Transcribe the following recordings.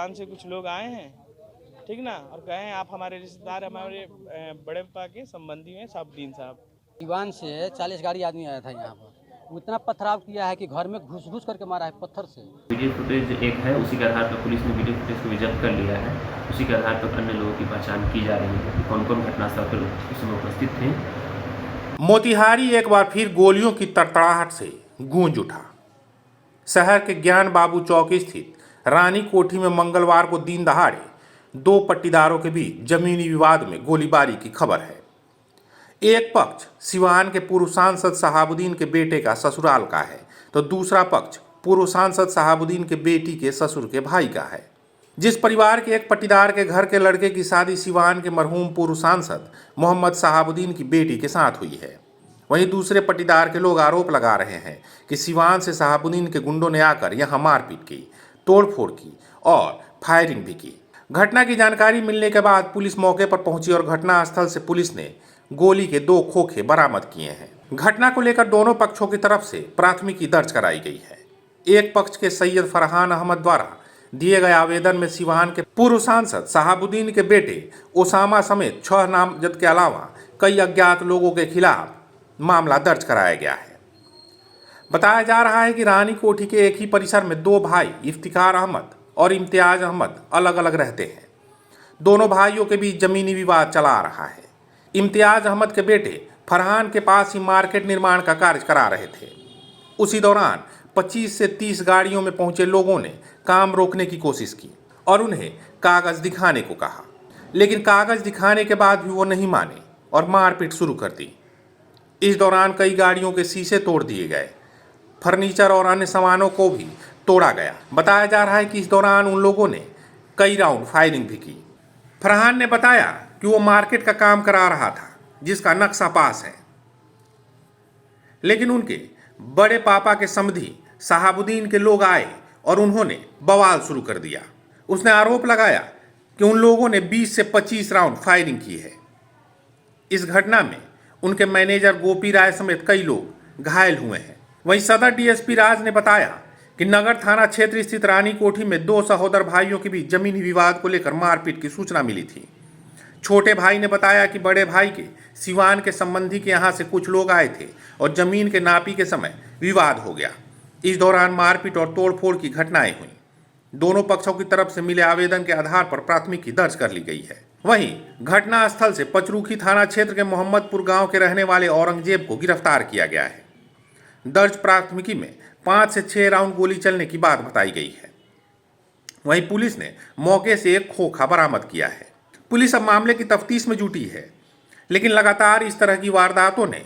सिवान से कुछ लोग आए हैं, ठीक ना, और कहे हैं आप हमारे रिश्तेदार, हमारे बड़े पापा के संबंधी हैं साहबुद्दीन साहब। सिवान से 40 गाड़ी आदमी आया था यहाँ पर, इतना पथराव किया है कि घर में घुस घुस करके मारा है पत्थर से। वीडियो फुटेज एक है, उसी के आधार पर पुलिस ने वीडियो फुटेज को भी जब्त कर लिया है। उसी के आधार पर अन्य लोगों की पहचान की जा रही है कि कौन कौन घटनास्थल पर उस समय उपस्थित थे। मोतिहारी एक बार फिर गोलियों की तड़तड़ाहट से गूंज उठा। शहर के ज्ञान बाबू चौक स्थित रानी कोठी में मंगलवार को दिन दहाड़े दो पट्टीदारों के बीच जमीनी विवाद में गोलीबारी की खबर है। एक पक्ष सिवान के पूर्व सांसद शहाबुद्दीन के बेटे का ससुराल का है, तो दूसरा पक्ष पूर्व सांसद शहाबुद्दीन के बेटी के ससुर के भाई का है। जिस परिवार के एक पट्टीदार के घर के लड़के की शादी सिवान के मरहूम पूर्व सांसद मोहम्मद शहाबुद्दीन की बेटी के साथ हुई है, वहीं दूसरे पट्टीदार के लोग आरोप लगा रहे हैं कि सिवान से शहाबुद्दीन के गुंडों ने आकर यहां मारपीट की, तोड़फोड़ की और फायरिंग भी की। घटना की जानकारी मिलने के बाद पुलिस मौके पर पहुंची और घटनास्थल से पुलिस ने गोली के 2 खोखे बरामद किए हैं। घटना को लेकर दोनों पक्षों की तरफ से प्राथमिकी दर्ज कराई गई है। एक पक्ष के सैयद फरहान अहमद द्वारा दिए गए आवेदन में सिवान के पूर्व सांसद शहाबुद्दीन के बेटे ओसामा समेत 6 नामजद के अलावा कई अज्ञात लोगों के खिलाफ मामला दर्ज कराया गया है। बताया जा रहा है कि रानी कोठी के एक ही परिसर में 2 भाई इफ्तिकार अहमद और इम्तियाज अहमद अलग अलग रहते हैं। दोनों भाइयों के बीच जमीनी विवाद चला आ रहा है। इम्तियाज अहमद के बेटे फरहान के पास ही मार्केट निर्माण का कार्य करा रहे थे। उसी दौरान 25 से 30 गाड़ियों में पहुंचे लोगों ने काम रोकने की कोशिश की और उन्हें कागज दिखाने को कहा, लेकिन कागज दिखाने के बाद भी वो नहीं माने और मारपीट शुरू कर दी। इस दौरान कई गाड़ियों के शीशे तोड़ दिए गए, फर्नीचर और अन्य सामानों को भी तोड़ा गया। बताया जा रहा है कि इस दौरान उन लोगों ने कई राउंड फायरिंग भी की। फरहान ने बताया कि वो मार्केट का काम करा रहा था जिसका नक्शा पास है, लेकिन उनके बड़े पापा के समधी शहाबुद्दीन के लोग आए और उन्होंने बवाल शुरू कर दिया। उसने आरोप लगाया कि उन लोगों ने 20 से 25 राउंड फायरिंग की है। इस घटना में उनके मैनेजर गोपी राय समेत कई लोग घायल हुए हैं। वहीं सदर डीएसपी राज ने बताया कि नगर थाना क्षेत्र स्थित रानी कोठी में 2 सहोदर भाइयों के बीच जमीनी विवाद को लेकर मारपीट की सूचना मिली थी। छोटे भाई ने बताया कि बड़े भाई के सिवान के संबंधी के यहाँ से कुछ लोग आए थे और जमीन के नापी के समय विवाद हो गया। इस दौरान मारपीट और तोड़फोड़ की घटनाएं हुई। दोनों पक्षों की तरफ से मिले आवेदन के आधार पर प्राथमिकी दर्ज कर ली गई है। वहीं घटनास्थल से पचरूखी थाना क्षेत्र के मोहम्मदपुर गांव के रहने वाले औरंगजेब को गिरफ्तार किया गया है। दर्ज प्राथमिकी में 5 से 6 राउंड गोली चलने की बात बताई गई है। वहीं पुलिस ने मौके से एक खोखा बरामद किया है। पुलिस अब मामले की तफ्तीश में जुटी है, लेकिन लगातार इस तरह की वारदातों ने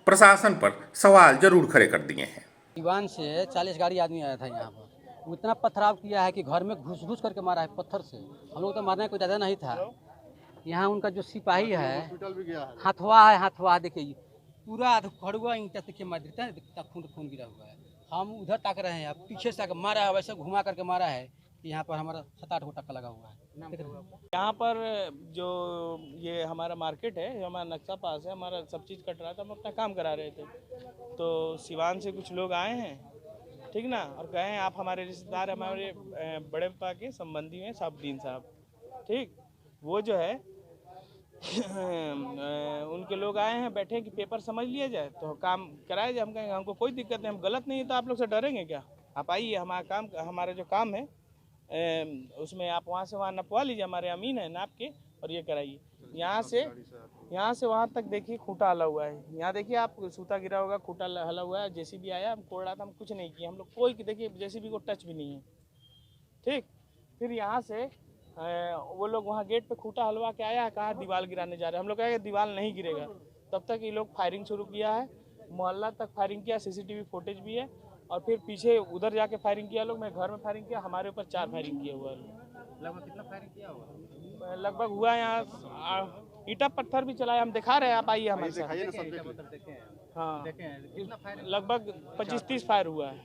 प्रशासन पर सवाल जरूर खड़े कर दिए हैं। सिवान से 40 गाड़ी आदमी आया था यहाँ पर, इतना पथराव किया है कि घर में घुस घुस करके मारा है पत्थर से। हम लोग तो मारने कोई ज़्यादा नहीं था। यहाँ उनका जो सिपाही है, हाथवा देखिए पूरा खड़ुआ ईंटा से मार देता है, खून गिरा हुआ है। हम उधर ताक रहे हैं, पीछे से मारा है, वैसे घुमा करके मारा है कि यहाँ पर हमारा 7-8 गो टक्का लगा हुआ है। यहाँ पर जो ये हमारा मार्केट है, हमारा नक्शा पास है, हमारा सब चीज़ कट रहा था, हम अपना काम करा रहे थे, तो सिवान से कुछ लोग आए हैं, ठीक ना, और कहे हैं आप हमारे रिश्तेदार, हमारे बड़े पापा के संबंधी हैं साहबुद्दीन साहब, ठीक। वो जो है उनके लोग आए हैं, बैठे कि पेपर समझ लिया जाए तो काम कराया जाए। हम कहेंगे हमको कोई दिक्कत नहीं, हम गलत नहीं है तो आप लोग से डरेंगे क्या? आप आइए, हमारा जो काम है उसमें आप वहाँ से वहाँ नपवा लीजिए, हमारे अमीन है, नाप के और ये कराइए। यहाँ से वहाँ तक देखिए खूंटा हला हुआ है। यहाँ देखिए आप सूता गिरा होगा, खूंटा हला हुआ है। जेसीबी आया, हम कोड़ रहा था, हम कुछ नहीं किया, हम लोग कोई देखिए जेसीबी को टच भी नहीं है, ठीक। फिर यहाँ से वो लोग वहाँ गेट पे खूंटा हलवा के आया, कहा दीवार गिराने जा रहे हैं। हम लोग कहा दीवार नहीं गिरेगा। तब तक ये लोग फायरिंग शुरू किया है, मोहल्ला तक फायरिंग किया, सीसीटीवी फुटेज भी है। और फिर पीछे उधर जाके फायरिंग किया लोग, मैं घर में फायरिंग किया, हमारे ऊपर 4 फायरिंग किया हुआ है। लगभग कितना फायरिंग किया होगा? लगभग हुआ यहाँ ईटा पत्थर भी चलाया, हम दिखा रहे हैं, आप आइए हमारे साथ। हाँ, लगभग 25-30 फायर हुआ है।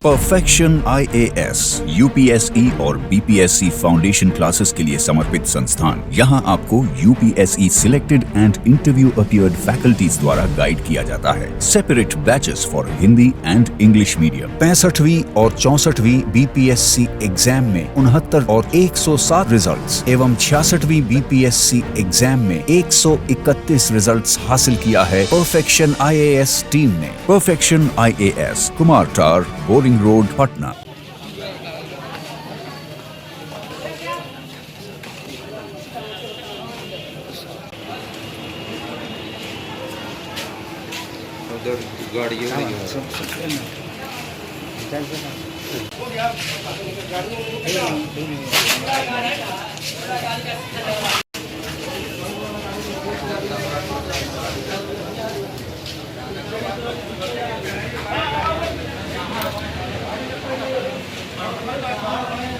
परफेक्शन IAS UPSE और BPSC फाउंडेशन क्लासेस के लिए समर्पित संस्थान। यहाँ आपको UPSE selected and interview appeared faculties द्वारा गाइड किया जाता है। Separate batches for Hindi and English medium. 65वीं और 64वीं BPSC एग्जाम में 69 और 107 रिजल्ट्स एवं 66वीं BPSC एग्जाम में 131 रिजल्ट्स हासिल किया है परफेक्शन IAS टीम ने। परफेक्शन IAS, कुमार टार, बोरिंग रोड, पटना। उधर गाड़ियों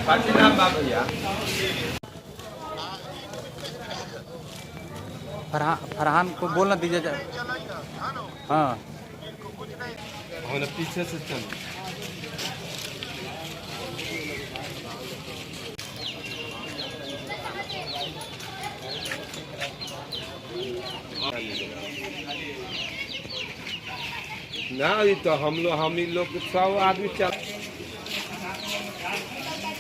पार्टी नाम बाप भैया फरहान को बोलना दीजिए। हाँ पीछे से चल। ना अभी तो हम लोग 100 आदमी चल।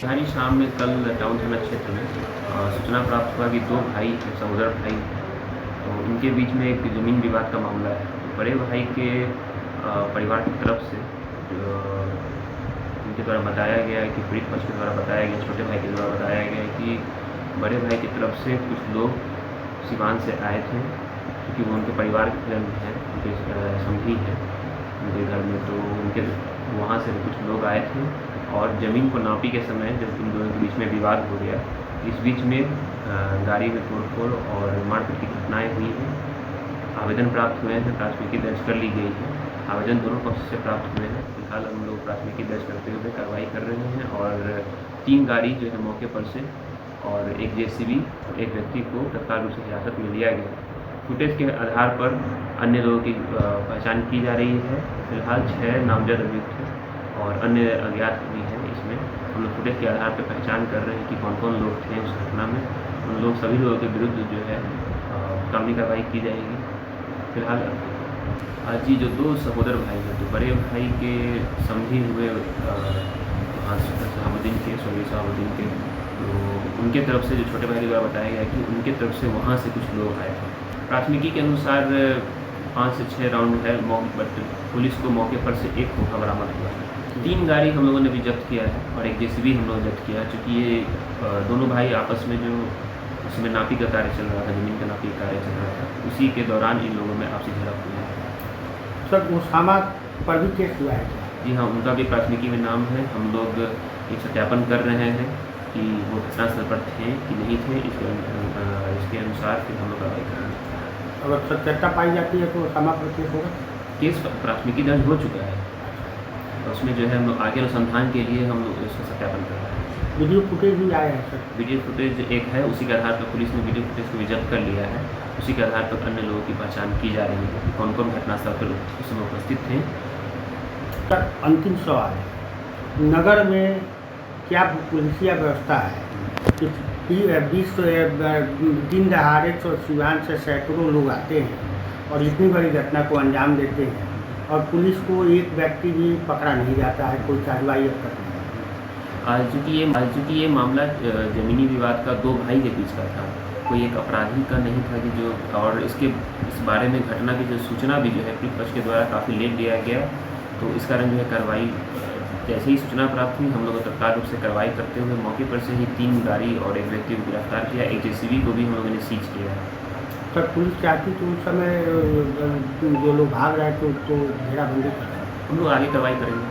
राजधानी शाम में कल टाउन थाना क्षेत्र में सूचना प्राप्त हुआ कि दो भाई सहोदर भाई, तो उनके बीच में एक ज़मीन विवाद का मामला है। बड़े भाई के परिवार की तरफ से उनके द्वारा बताया गया है कि पीड़ित पक्ष के द्वारा बताया गया, छोटे भाई के द्वारा बताया गया कि बड़े भाई की तरफ से कुछ लोग सिवान से आए थे, क्योंकि वो उनके परिवार के हैं, उनके समधी हैं उनके घर में, तो उनके वहाँ से कुछ लोग आए थे और ज़मीन को नापी के समय जब इन दोनों के बीच में विवाद हो गया, इस बीच में गाड़ी में तोड़फोड़ और मारपीट की घटनाएँ हुई हैं। आवेदन प्राप्त हुए हैं, प्राथमिकी दर्ज कर ली गई है। आवेदन दोनों पक्ष से प्राप्त हुए हैं। फिलहाल हम लोग प्राथमिकी दर्ज करते हुए कार्रवाई कर रहे हैं और 3 गाड़ी जो है मौके पर से और एक JCB और एक व्यक्ति को तत्काल रूप से हिरासत में लिया गया। फुटेज के आधार पर अन्य लोगों की पहचान की जा रही है। फिलहाल 6 नामजद अभियुक्त हैं और अन्य अज्ञात भी हैं। इसमें हम लोग फुटेज के आधार पर पहचान कर रहे हैं कि कौन कौन लोग थे उस घटना में। उन लोग सभी लोगों के विरुद्ध जो है कानूनी कार्रवाई की जाएगी। फिलहाल आज ही जो 2 सहोदर भाई हैं, तो बड़े भाई के समझी हुए शहाबुद्दीन के, सोनी शहाबुद्दीन के, तो उनके तरफ से जो छोटे भाई के द्वारा बताया गया कि उनके तरफ से वहाँ से कुछ लोग आए थे। प्राथमिकी के अनुसार 5 से 6 राउंड है, बट पुलिस को मौके पर से एक खोखा बरामद हुआ है। 3 गाड़ी हम लोगों ने भी जब्त किया है और एक JCB हम लोग जब्त किया है, चूँकि ये दोनों भाई आपस में जो उसमें नापी का कार्य चल रहा था, ज़मीन का नापी का कार्य चल रहा था, उसी के दौरान इन लोगों में आपसी झड़प हुई है। सर उसामा पर भी केस हुआ है? जी हाँ, उनका भी प्राथमिकी में नाम है। हम लोग एक सत्यापन कर रहे हैं कि वो घटनास्थल पर थे कि नहीं थे। इसके अनुसार फिर हम लोग कार्रवाई करेंगे। अगर सत्यता पाई जाती है तो उसामा पर केस होगा? केस प्राथमिकी दर्ज हो चुका है, उसमें जो है हम लोग आगे अनुसंधान के लिए हम लोग इसका सत्यापन कर रहे हैं। वीडियो फुटेज भी आया है सर? वीडियो फुटेज एक है, उसी के आधार पर पुलिस ने वीडियो फुटेज को भी जब्त कर लिया है। उसी के आधार पर अन्य लोगों की पहचान की जा रही है कि कौन कौन घटनास्थल पर उस समय उपस्थित थे। सर अंतिम सवाल, नगर में क्या पुलिसिया व्यवस्था है कि 20 दिन दहाड़े तो सिवान से सैकड़ों लोग आते हैं और इतनी बड़ी घटना को अंजाम देते हैं और पुलिस को एक व्यक्ति भी पकड़ा नहीं जाता है, कोई कार्रवाई अब तक नहीं? चूँकि ये मामला ज़मीनी विवाद का 2 भाई के बीच का था, कोई एक अपराधी का नहीं था कि जो, और इस बारे में घटना की जो सूचना भी जो है पीड़ित पक्ष के द्वारा काफ़ी लेट दिया गया, तो इस कारण जो है कार्रवाई जैसे ही सूचना प्राप्त हुई हम लोग तत्काल रूप से कार्रवाई करते हुए मौके पर से ही 3 गाड़ी और एक व्यक्ति को गिरफ्तार किया। एक JCB को भी हम लोगों ने सीज किया है। सर पुलिस चाहती तो उस समय जो लोग भाग रहे थे उसको घेराबंदी कर रहे हैं? हम लोग आगे कार्रवाई करेंगे।